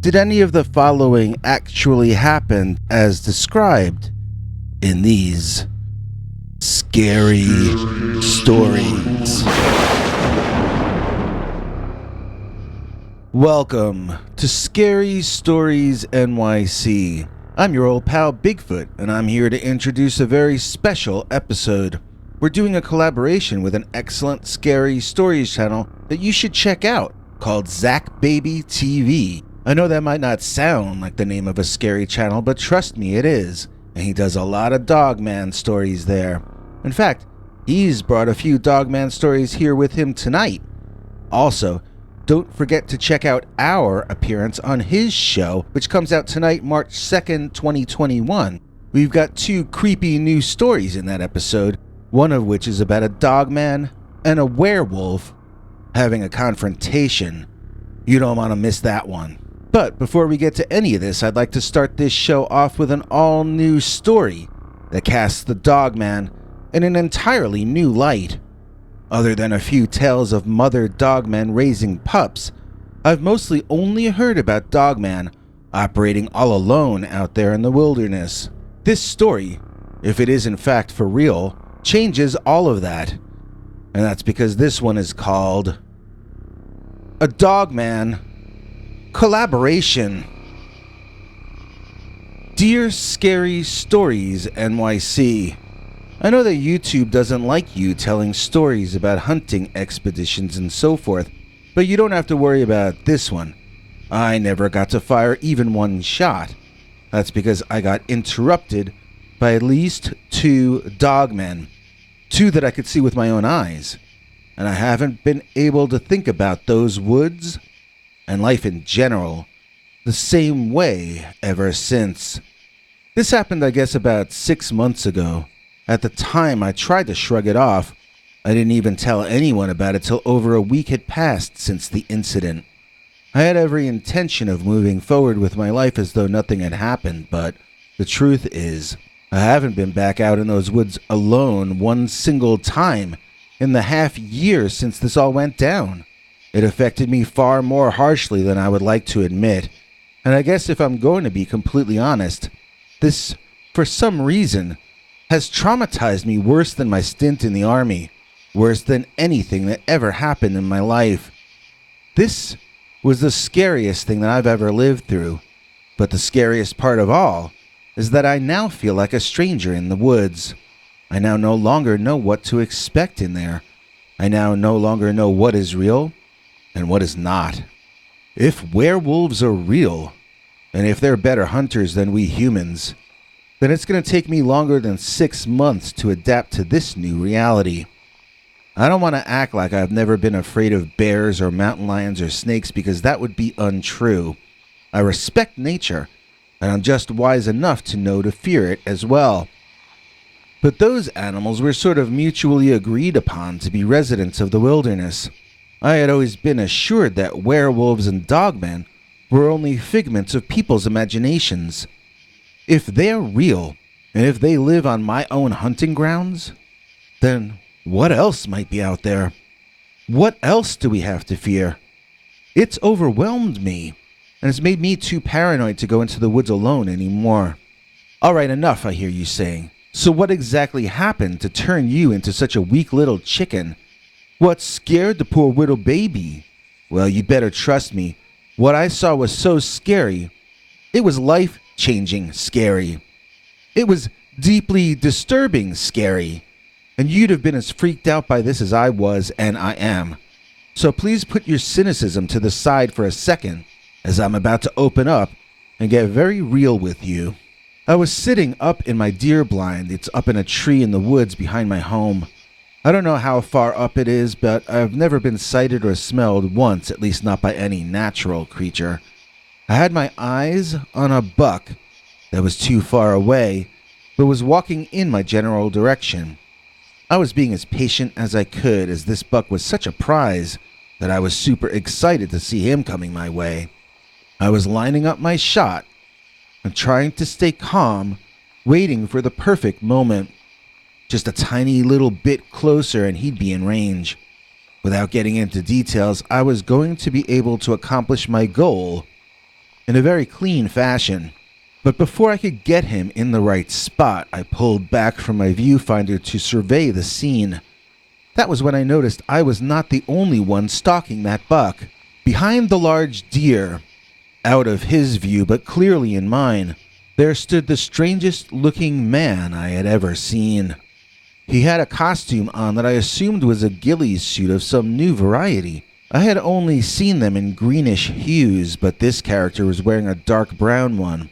Did any of the following actually happen as described in these scary stories? Welcome to Scary Stories NYC. I'm your old pal Bigfoot, and I'm here to introduce a very special episode. We're doing a collaboration with an excellent scary stories channel that you should check out called ZakBabyTV. I know that might not sound like the name of a scary channel, but trust me, it is. And he does a lot of Dogman stories there. In fact, he's brought a few Dogman stories here with him tonight. Also, don't forget to check out our appearance on his show, which comes out tonight, March 2nd, 2021. We've got two creepy new stories in that episode, one of which is about a dogman and a werewolf having a confrontation. You don't want to miss that one. But before we get to any of this, I'd like to start this show off with an all-new story that casts the Dogman in an entirely new light. Other than a few tales of mother dogmen raising pups, I've mostly only heard about Dogman operating all alone out there in the wilderness. This story, if it is in fact for real, changes all of that. And that's because this one is called a Dogman Collaboration. Dear Scary Stories NYC, I know that YouTube doesn't like you telling stories about hunting expeditions and so forth, but you don't have to worry about this one. I never got to fire even one shot. That's because I got interrupted by at least two dogmen. Two that I could see with my own eyes. And I haven't been able to think about those woods and life in general the same way ever since. This happened, I guess, about 6 months ago. At the time, I tried to shrug it off. I didn't even tell anyone about it till over a week had passed since the incident. I had every intention of moving forward with my life as though nothing had happened, but the truth is, I haven't been back out in those woods alone one single time in the half year since this all went down. It affected me far more harshly than I would like to admit, and I guess if I'm going to be completely honest, this, for some reason, has traumatized me worse than my stint in the army, worse than anything that ever happened in my life. This was the scariest thing that I've ever lived through, but the scariest part of all is that I now feel like a stranger in the woods. I now no longer know what to expect in there. I now no longer know what is real and what is not. If werewolves are real, and if they're better hunters than we humans, then it's going to take me longer than 6 months to adapt to this new reality. I don't want to act like I've never been afraid of bears or mountain lions or snakes because that would be untrue. I respect nature, and I'm just wise enough to know to fear it as well. But those animals were sort of mutually agreed upon to be residents of the wilderness. I had always been assured that werewolves and dogmen were only figments of people's imaginations. If they're real, and if they live on my own hunting grounds, then what else might be out there? What else do we have to fear? It's overwhelmed me, and it's made me too paranoid to go into the woods alone anymore. Alright, enough, I hear you saying. So what exactly happened to turn you into such a weak little chicken? What scared the poor little baby? Well, you better trust me. What I saw was so scary. It was life-changing scary. It was deeply disturbing scary. And you'd have been as freaked out by this as I was and I am. So please put your cynicism to the side for a second, as I'm about to open up and get very real with you. I was sitting up in my deer blind. It's up in a tree in the woods behind my home. I don't know how far up it is, but I've never been sighted or smelled once, at least not by any natural creature. I had my eyes on a buck that was too far away, but was walking in my general direction. I was being as patient as I could, as this buck was such a prize that I was super excited to see him coming my way. I was lining up my shot and trying to stay calm, waiting for the perfect moment. Just a tiny little bit closer and he'd be in range. Without getting into details, I was going to be able to accomplish my goal in a very clean fashion. But before I could get him in the right spot, I pulled back from my viewfinder to survey the scene. That was when I noticed I was not the only one stalking that buck. Behind the large deer, out of his view but clearly in mine, there stood the strangest looking man I had ever seen. He had a costume on that I assumed was a ghillie suit of some new variety. I had only seen them in greenish hues, but this character was wearing a dark brown one.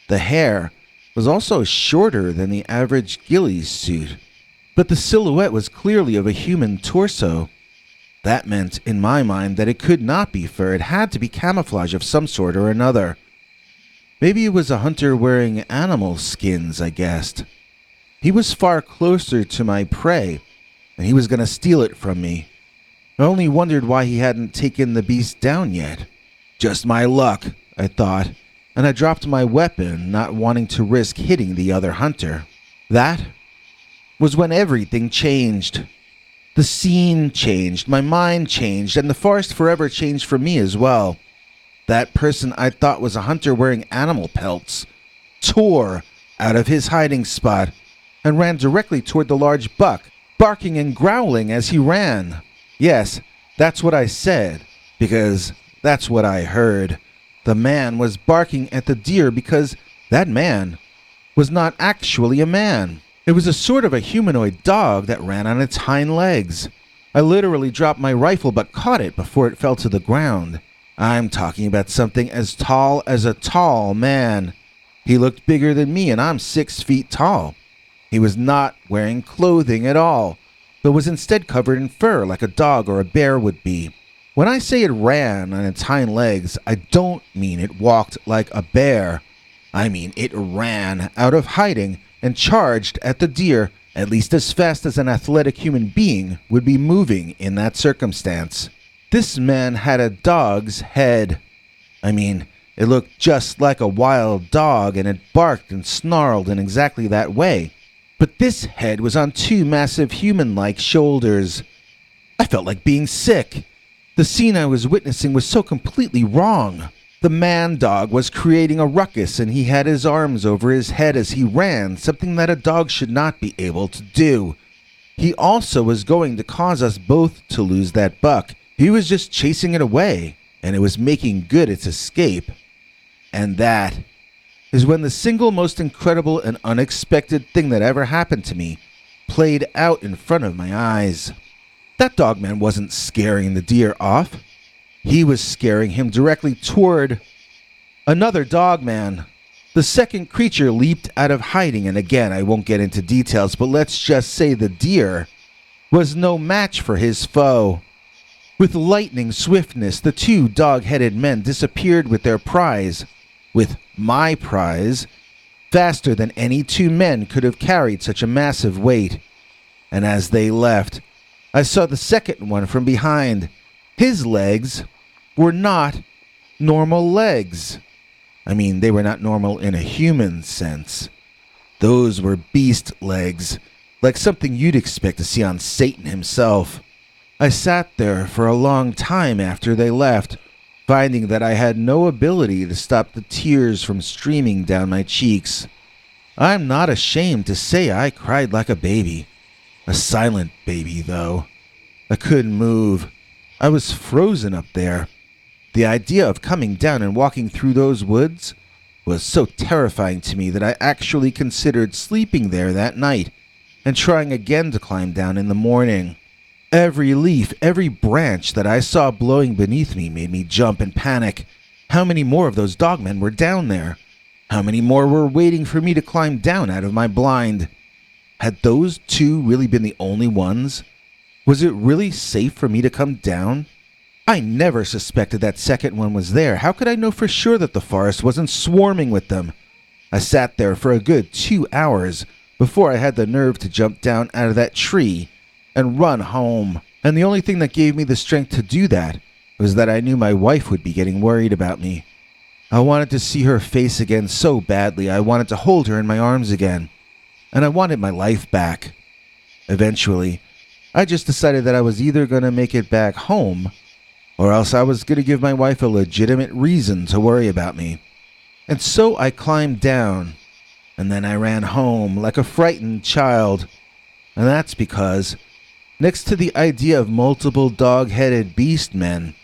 The hair was also shorter than the average ghillie suit, but the silhouette was clearly of a human torso. That meant, in my mind, that it could not be fur. It had to be camouflage of some sort or another. Maybe it was a hunter wearing animal skins, I guessed. He was far closer to my prey, and he was going to steal it from me. I only wondered why he hadn't taken the beast down yet. Just my luck, I thought, and I dropped my weapon, not wanting to risk hitting the other hunter. That was when everything changed. The scene changed, my mind changed, and the forest forever changed for me as well. That person I thought was a hunter wearing animal pelts tore out of his hiding spot and ran directly toward the large buck, barking and growling as he ran. Yes, that's what I said, because that's what I heard. The man was barking at the deer because that man was not actually a man. It was a sort of a humanoid dog that ran on its hind legs. I literally dropped my rifle but caught it before it fell to the ground. I'm talking about something as tall as a tall man. He looked bigger than me, and I'm 6 feet tall. He was not wearing clothing at all, but was instead covered in fur like a dog or a bear would be. When I say it ran on its hind legs, I don't mean it walked like a bear. I mean it ran out of hiding and charged at the deer at least as fast as an athletic human being would be moving in that circumstance. This man had a dog's head. I mean, it looked just like a wild dog, and it barked and snarled in exactly that way. But this head was on 2 massive human-like shoulders. I felt like being sick. The scene I was witnessing was so completely wrong. The man-dog was creating a ruckus, and he had his arms over his head as he ran, something that a dog should not be able to do. He also was going to cause us both to lose that buck. He was just chasing it away, and it was making good its escape. And that is when the single most incredible and unexpected thing that ever happened to me played out in front of my eyes. That dogman wasn't scaring the deer off. He was scaring him directly toward another dogman. The second creature leaped out of hiding, and again, I won't get into details, but let's just say the deer was no match for his foe. With lightning swiftness, the 2 dog-headed men disappeared with their prize, with my prize, faster than any 2 men could have carried such a massive weight. And as they left, I saw the second one from behind. His legs were not normal legs. I mean, they were not normal in a human sense. Those were beast legs, like something you'd expect to see on Satan himself. I sat there for a long time after they left, finding that I had no ability to stop the tears from streaming down my cheeks. I'm not ashamed to say I cried like a baby. A silent baby, though. I couldn't move. I was frozen up there. The idea of coming down and walking through those woods was so terrifying to me that I actually considered sleeping there that night and trying again to climb down in the morning. Every leaf, every branch that I saw blowing beneath me made me jump and panic. How many more of those dogmen were down there? How many more were waiting for me to climb down out of my blind? Had those 2 really been the only ones? Was it really safe for me to come down? I never suspected that second one was there. How could I know for sure that the forest wasn't swarming with them? I sat there for a good 2 hours before I had the nerve to jump down out of that tree and run home. And the only thing that gave me the strength to do that was that I knew my wife would be getting worried about me. I wanted to see her face again so badly. I wanted to hold her in my arms again. And I wanted my life back. Eventually, I just decided that I was either going to make it back home or else I was going to give my wife a legitimate reason to worry about me. And so I climbed down, and then I ran home like a frightened child. And that's because, next to the idea of multiple dog-headed beast men,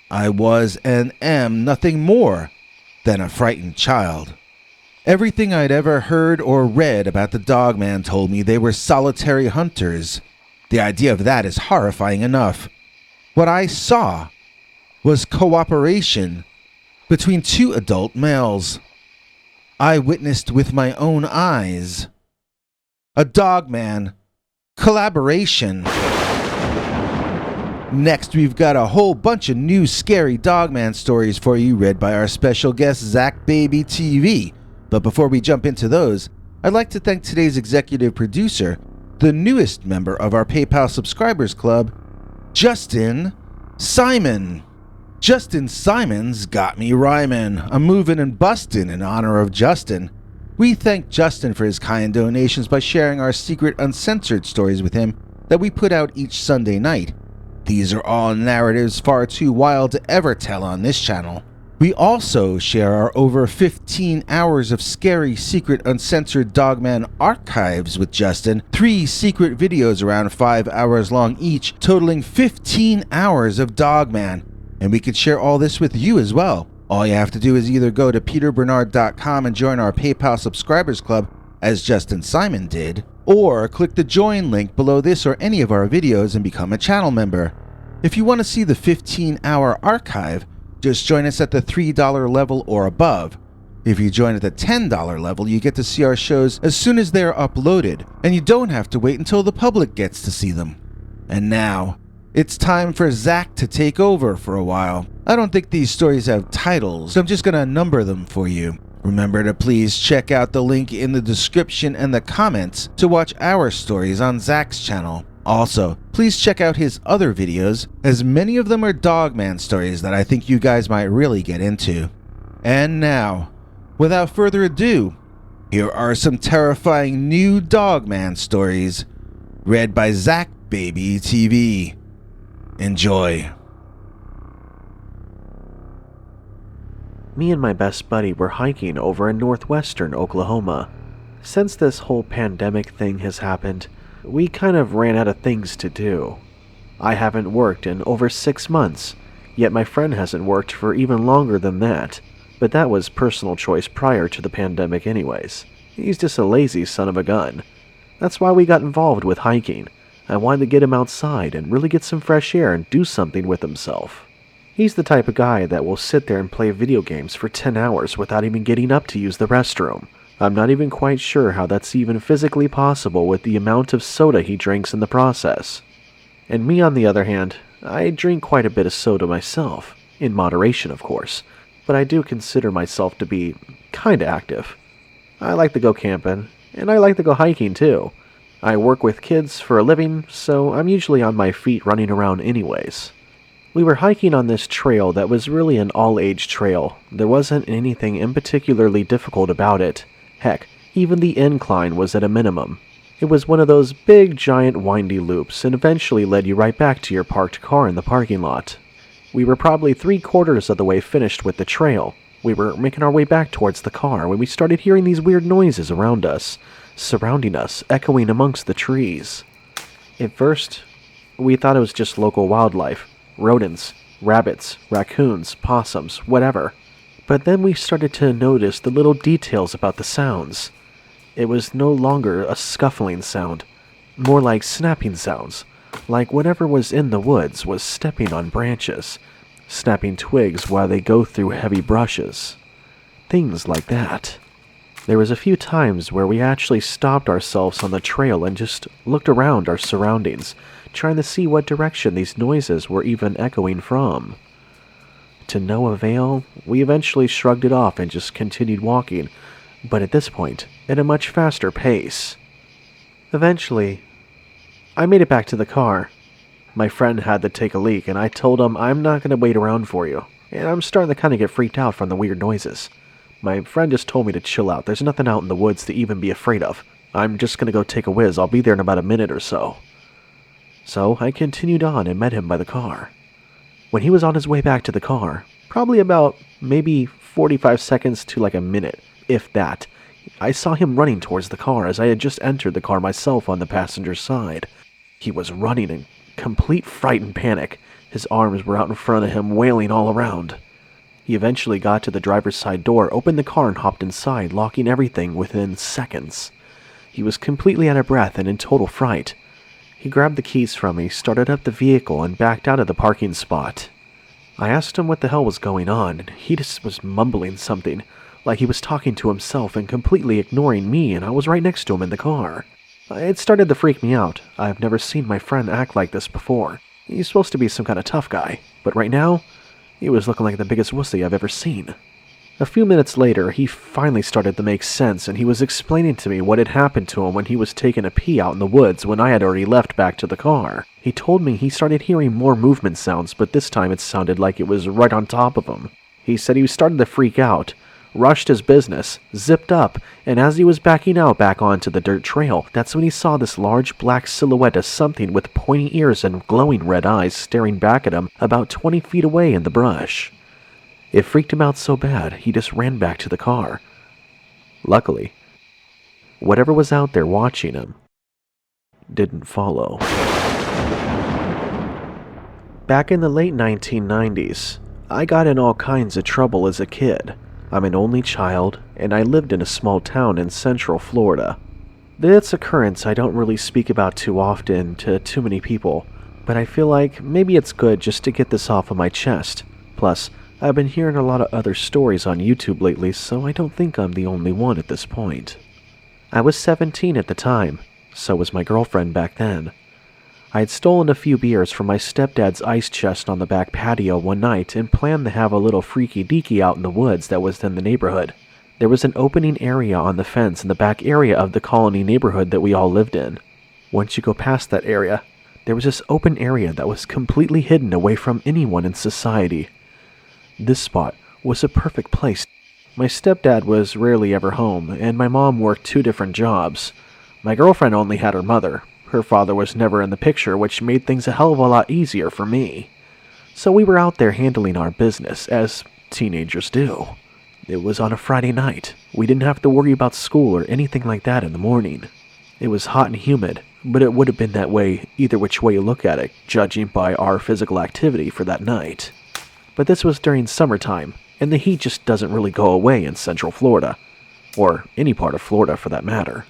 I was and am nothing more than a frightened child. Everything I'd ever heard or read about the Dogman told me they were solitary hunters. The idea of that is horrifying enough. What I saw was cooperation between two adult males. I witnessed with my own eyes a Dogman Collaboration. Next, we've got a whole bunch of new scary Dogman stories for you, read by our special guest ZakBabyTV. But before we jump into those, I'd like to thank today's executive producer, the newest member of our PayPal subscribers club, Justin Simon. Justin Simon's got me rhyming. I'm moving and bustin' in honor of Justin. We thank Justin for his kind donations by sharing our secret uncensored stories with him that we put out each Sunday night. These are all narratives far too wild to ever tell on this channel. We also share our over 15 hours of scary, secret, uncensored Dogman archives with Justin, 3 secret videos around 5 hours long each, totaling 15 hours of Dogman. And we could share all this with you as well. All you have to do is either go to peterbernard.com and join our PayPal subscribers club, as Justin Simon did, or click the join link below this or any of our videos and become a channel member. If you want to see the 15-hour archive, just join us at the $3 level or above. If you join at the $10 level, you get to see our shows as soon as they are uploaded, and you don't have to wait until the public gets to see them. And now, it's time for Zak to take over for a while. I don't think these stories have titles, so I'm just gonna number them for you. Remember to please check out the link in the description and the comments to watch our stories on Zak's channel. Also, please check out his other videos, as many of them are Dogman stories that I think you guys might really get into. And now, without further ado, here are some terrifying new Dogman stories, read by ZakBabyTV. Enjoy. Me and my best buddy were hiking over in northwestern Oklahoma. Since this whole pandemic thing has happened, we kind of ran out of things to do. I haven't worked in over 6 months, yet my friend hasn't worked for even longer than that, but that was personal choice prior to the pandemic anyways. He's just a lazy son of a gun. That's why we got involved with hiking. I wanted to get him outside and really get some fresh air and do something with himself. He's the type of guy that will sit there and play video games for 10 hours without even getting up to use the restroom. I'm not even quite sure how that's even physically possible with the amount of soda he drinks in the process. And me, on the other hand, I drink quite a bit of soda myself, in moderation of course, but I do consider myself to be kinda active. I like to go camping, and I like to go hiking too. I work with kids for a living, so I'm usually on my feet running around anyways. We were hiking on this trail that was really an all-age trail. There wasn't anything in particularly difficult about it. Heck, even the incline was at a minimum. It was one of those big, giant, windy loops and eventually led you right back to your parked car in the parking lot. We were probably 3/4 of the way finished with the trail. We were making our way back towards the car when we started hearing these weird noises around us, surrounding us, echoing amongst the trees. At first, we thought it was just local wildlife, rodents, rabbits, raccoons, possums, whatever. But then we started to notice the little details about the sounds. It was no longer a scuffling sound, more like snapping sounds, like whatever was in the woods was stepping on branches, snapping twigs while they go through heavy brushes. Things like that. There was a few times where we actually stopped ourselves on the trail and just looked around our surroundings, trying to see what direction these noises were even echoing from. To no avail, we eventually shrugged it off and just continued walking, but at this point, at a much faster pace. Eventually, I made it back to the car. My friend had to take a leak, and I told him I'm not going to wait around for you, and I'm starting to kind of get freaked out from the weird noises. My friend just told me to chill out. There's nothing out in the woods to even be afraid of. I'm just going to go take a whiz. I'll be there in about a minute or so. So I continued on and met him by the car. When he was on his way back to the car, probably about maybe 45 seconds to like a minute, if that, I saw him running towards the car as I had just entered the car myself on the passenger side. He was running in complete fright and panic. His arms were out in front of him, wailing all around. He eventually got to the driver's side door, opened the car, and hopped inside, locking everything within seconds. He was completely out of breath and in total fright. He grabbed the keys from me, started up the vehicle, and backed out of the parking spot. I asked him what the hell was going on, and he just was mumbling something, like he was talking to himself and completely ignoring me, and I was right next to him in the car. It started to freak me out. I've never seen my friend act like this before. He's supposed to be some kind of tough guy, but right now, he was looking like the biggest wussy I've ever seen. A few minutes later, he finally started to make sense, and he was explaining to me what had happened to him when he was taking a pee out in the woods when I had already left back to the car. He told me he started hearing more movement sounds, but this time it sounded like it was right on top of him. He said he started to freak out, rushed his business, zipped up, and as he was backing out back onto the dirt trail, that's when he saw this large black silhouette of something with pointy ears and glowing red eyes staring back at him about 20 feet away in the brush. It freaked him out so bad, he just ran back to the car. Luckily, whatever was out there watching him didn't follow. Back in the late 1990s, I got in all kinds of trouble as a kid. I'm an only child, and I lived in a small town in central Florida. This occurrence I don't really speak about too often to too many people, but I feel like maybe it's good just to get this off of my chest. Plus, I've been hearing a lot of other stories on YouTube lately, so I don't think I'm the only one at this point. I was 17 at the time, so was my girlfriend back then. I had stolen a few beers from my stepdad's ice chest on the back patio one night and planned to have a little freaky-deaky out in the woods that was in the neighborhood. There was an opening area on the fence in the back area of the colony neighborhood that we all lived in. Once you go past that area, there was this open area that was completely hidden away from anyone in society. This spot was a perfect place. My stepdad was rarely ever home, and my mom worked 2 different jobs. My girlfriend only had her mother. Her father was never in the picture, which made things a hell of a lot easier for me. So we were out there handling our business, as teenagers do. It was on a Friday night. We didn't have to worry about school or anything like that in the morning. It was hot and humid, but it would have been that way either which way you look at it, judging by our physical activity for that night. But this was during summertime, and the heat just doesn't really go away in Central Florida, or any part of Florida for that matter.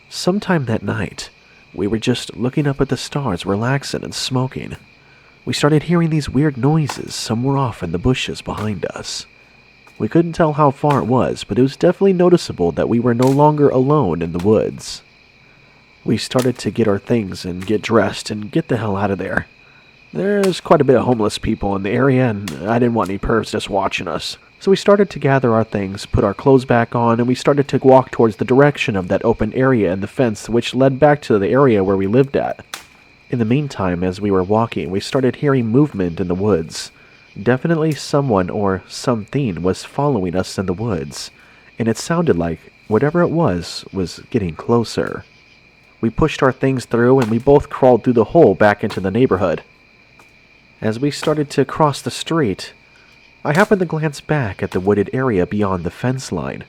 Sometime that night, we were just looking up at the stars, relaxing and smoking. We started hearing these weird noises somewhere off in the bushes behind us. We couldn't tell how far it was, but it was definitely noticeable that we were no longer alone in the woods. We started to get our things and get dressed and get the hell out of there. There's quite a bit of homeless people in the area, and I didn't want any pervs just watching us. So we started to gather our things, put our clothes back on, and we started to walk towards the direction of that open area in the fence, which led back to the area where we lived at. In the meantime, as we were walking, we started hearing movement in the woods. Definitely someone or something was following us in the woods, and it sounded like whatever it was getting closer. We pushed our things through, and we both crawled through the hole back into the neighborhood. As we started to cross the street, I happened to glance back at the wooded area beyond the fence line.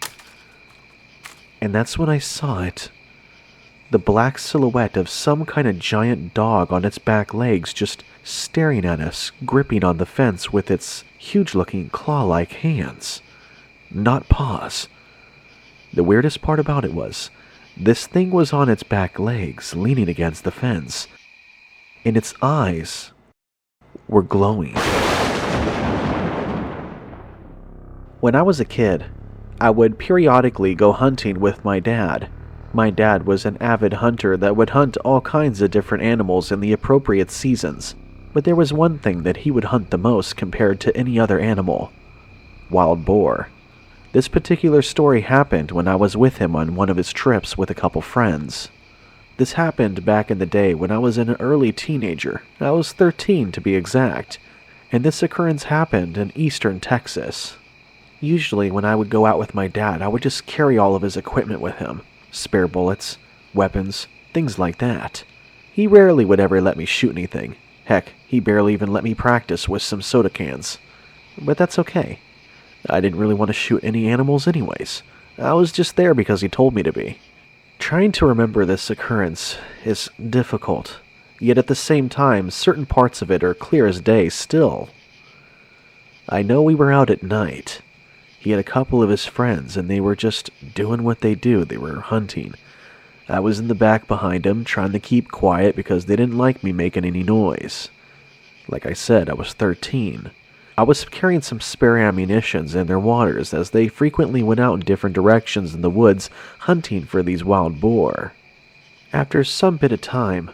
And that's when I saw it. The black silhouette of some kind of giant dog on its back legs just staring at us, gripping on the fence with its huge-looking claw-like hands. Not paws. The weirdest part about it was, this thing was on its back legs, leaning against the fence, and its eyes were glowing. When I was a kid, I would periodically go hunting with my dad. My dad was an avid hunter that would hunt all kinds of different animals in the appropriate seasons, but there was one thing that he would hunt the most compared to any other animal: wild boar. This particular story happened when I was with him on one of his trips with a couple friends. This happened back in the day when I was an early teenager. I was 13 to be exact, and this occurrence happened in eastern Texas. Usually when I would go out with my dad, I would just carry all of his equipment with him. Spare bullets, weapons, things like that. He rarely would ever let me shoot anything. Heck, he barely even let me practice with some soda cans. But that's okay. I didn't really want to shoot any animals anyways. I was just there because he told me to be. Trying to remember this occurrence is difficult, yet at the same time, certain parts of it are clear as day still. I know we were out at night. He had a couple of his friends, and they were just doing what they do. They were hunting. I was in the back behind him, trying to keep quiet because they didn't like me making any noise. Like I said, I was 13. I was carrying some spare ammunitions in their waters, as they frequently went out in different directions in the woods hunting for these wild boar. After some bit of time,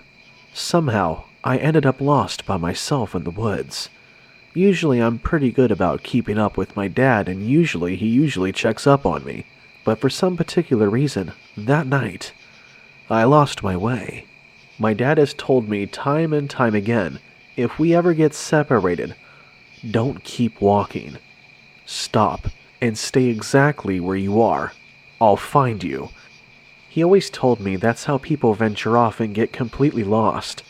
somehow I ended up lost by myself in the woods. Usually I'm pretty good about keeping up with my dad, and he checks up on me. But for some particular reason, that night, I lost my way. My dad has told me time and time again, if we ever get separated, don't keep walking. Stop and stay exactly where you are. I'll find you. He always told me that's how people venture off and get completely lost.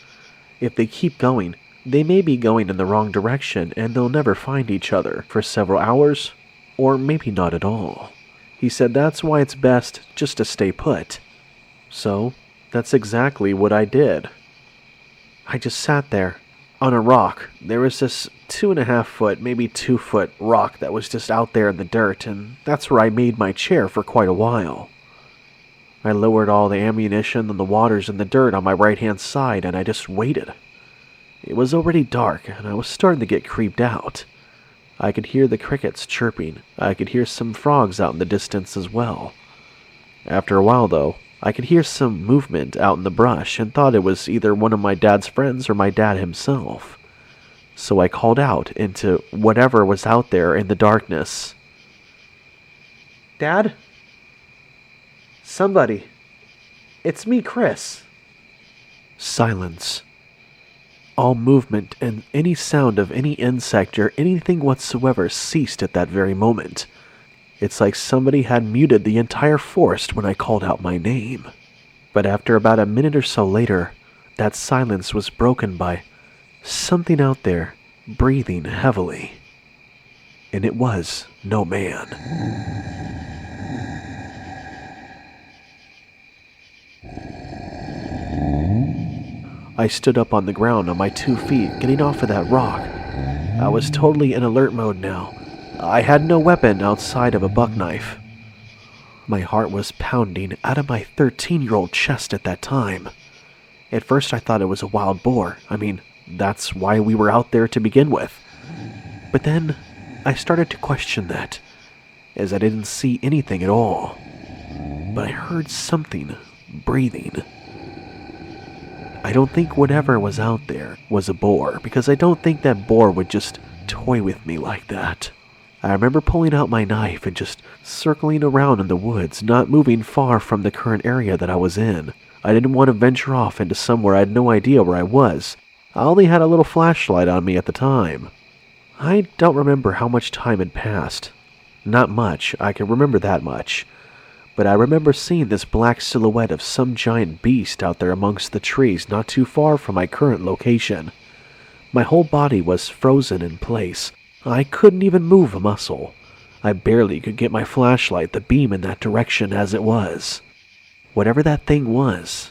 If they keep going, they may be going in the wrong direction and they'll never find each other for several hours, or maybe not at all. He said that's why it's best just to stay put. So, that's exactly what I did. I just sat there, on a rock. There was this 2.5 foot, maybe 2 foot rock that was just out there in the dirt, and that's where I made my chair for quite a while. I lowered all the ammunition and the waters in the dirt on my right-hand side, and I just waited. It was already dark, and I was starting to get creeped out. I could hear the crickets chirping. I could hear some frogs out in the distance as well. After a while, though, I could hear some movement out in the brush and thought it was either one of my dad's friends or my dad himself. So I called out into whatever was out there in the darkness. "Dad? Somebody. It's me, Chris." Silence. All movement and any sound of any insect or anything whatsoever ceased at that very moment. It's like somebody had muted the entire forest when I called out my name. But after about a minute or so later, that silence was broken by something out there breathing heavily. And it was no man. I stood up on the ground on my 2 feet, getting off of that rock. I was totally in alert mode now. I had no weapon outside of a buck knife. My heart was pounding out of my 13-year-old chest at that time. At first I thought it was a wild boar. I mean, that's why we were out there to begin with. But then I started to question that, as I didn't see anything at all. But I heard something breathing. I don't think whatever was out there was a boar, because I don't think that boar would just toy with me like that. I remember pulling out my knife and just circling around in the woods, not moving far from the current area that I was in. I didn't want to venture off into somewhere I had no idea where I was. I only had a little flashlight on me at the time. I don't remember how much time had passed. Not much, I can remember that much. But I remember seeing this black silhouette of some giant beast out there amongst the trees not too far from my current location. My whole body was frozen in place. I couldn't even move a muscle. I barely could get my flashlight to beam in that direction as it was. Whatever that thing was,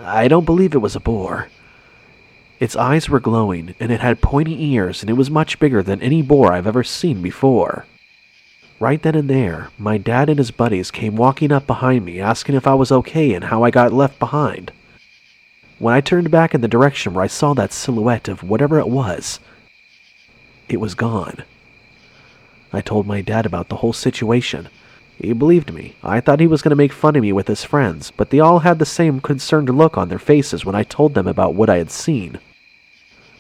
I don't believe it was a boar. Its eyes were glowing, and it had pointy ears, and it was much bigger than any boar I've ever seen before. Right then and there, my dad and his buddies came walking up behind me, asking if I was okay and how I got left behind. When I turned back in the direction where I saw that silhouette of whatever it was gone. I told my dad about the whole situation. He believed me. I thought he was going to make fun of me with his friends, but they all had the same concerned look on their faces when I told them about what I had seen.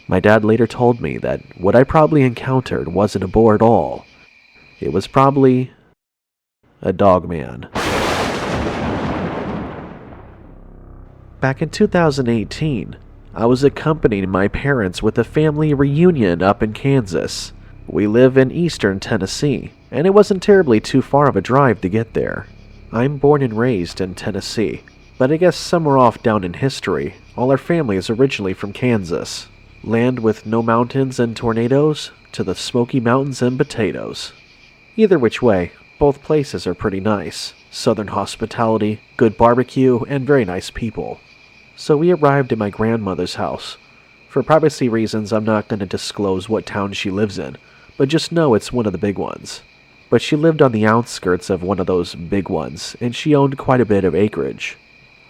My dad later told me that what I probably encountered wasn't a boar at all. It was probably a dogman. Back in 2018, I was accompanying my parents with a family reunion up in Kansas. We live in eastern Tennessee, and it wasn't terribly too far of a drive to get there. I'm born and raised in Tennessee, but I guess somewhere off down in history, all our family is originally from Kansas. Land with no mountains and tornadoes to the Smoky Mountains and potatoes. Either which way, both places are pretty nice. Southern hospitality, good barbecue, and very nice people. So we arrived at my grandmother's house. For privacy reasons, I'm not going to disclose what town she lives in, but just know it's one of the big ones. But she lived on the outskirts of one of those big ones, and she owned quite a bit of acreage.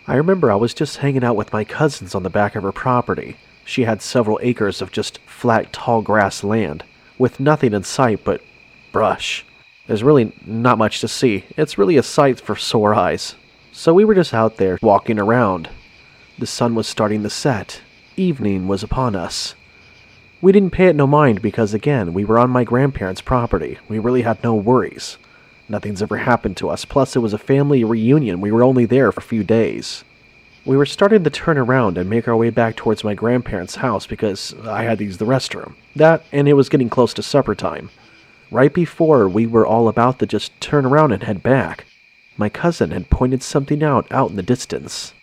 I remember I was just hanging out with my cousins on the back of her property. She had several acres of just flat, tall grass land, with nothing in sight but brush. There's really not much to see. It's really a sight for sore eyes. So we were just out there walking around. The sun was starting to set. Evening was upon us. We didn't pay it no mind because, again, we were on my grandparents' property. We really had no worries. Nothing's ever happened to us. Plus, it was a family reunion. We were only there for a few days. We were starting to turn around and make our way back towards my grandparents' house because I had to use the restroom. That, and it was getting close to supper time. Right before we were all about to just turn around and head back, my cousin had pointed something out in the distance.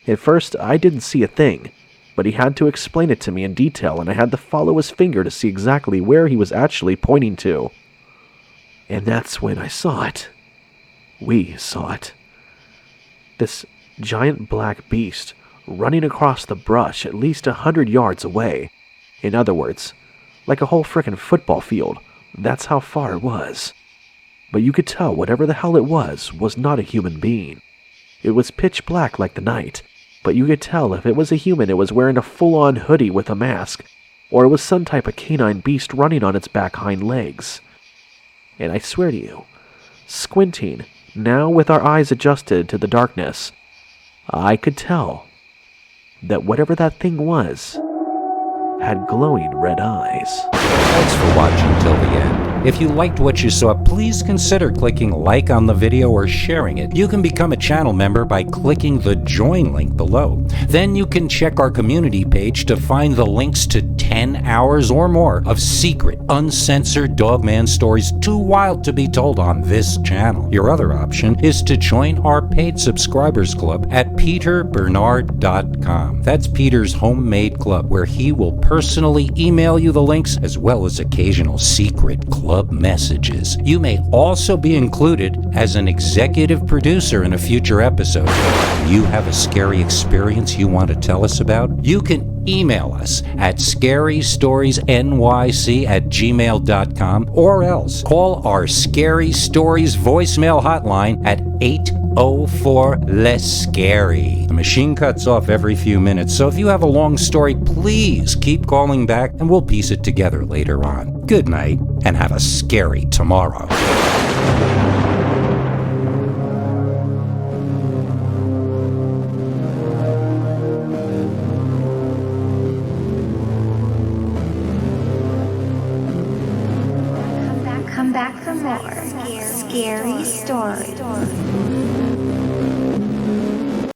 At first, I didn't see a thing, but he had to explain it to me in detail, and I had to follow his finger to see exactly where he was actually pointing to. And that's when I saw it. We saw it. This giant black beast running across the brush at least 100 yards away. In other words, like a whole frickin' football field. That's how far it was. But you could tell whatever the hell it was not a human being. It was pitch black like the night, but you could tell if it was a human it was wearing a full-on hoodie with a mask, or it was some type of canine beast running on its back hind legs. And I swear to you, squinting, now with our eyes adjusted to the darkness, I could tell that whatever that thing was had glowing red eyes. Thanks for watching till the end. If you liked what you saw, please consider clicking like on the video or sharing it. You can become a channel member by clicking the join link below. Then you can check our community page to find the links to 10 hours or more of secret, uncensored Dogman stories too wild to be told on this channel. Your other option is to join our paid subscribers club at peterbernard.com. That's Peter's homemade club, where he will personally email you the links as well as occasional secret club messages. You may also be included as an executive producer in a future episode. If you have a scary experience you want to tell us about, you can email us at scarystoriesnyc@gmail.com, or else call our Scary Stories voicemail hotline at 804-LESS-SCARY. The machine cuts off every few minutes, so if you have a long story, please keep calling back and we'll piece it together later on. Good night, and have a scary tomorrow. Come back for more scary stories.